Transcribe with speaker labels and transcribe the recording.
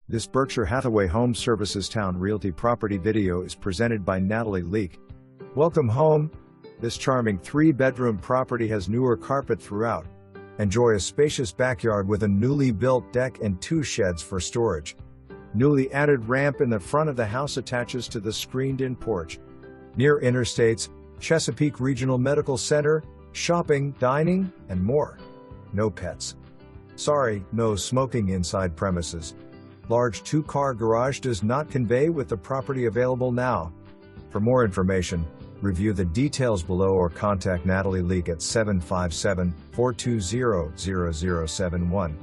Speaker 1: This Berkshire Hathaway HomeServices Towne Realty property video is presented by Natalie Lique. Welcome home. This charming 3-bedroom property has newer carpet throughout. Enjoy a spacious backyard with a newly built deck and 2 sheds for storage. Newly added ramp in the front of the house attaches to the screened-in porch. Near interstates, Chesapeake Regional Medical Center, shopping, dining, and more. No pets. Sorry, no smoking inside premises. Large 2-car garage does not convey with the property available now. For more information, review the details below or contact Natalie Lique at 757-420-0071.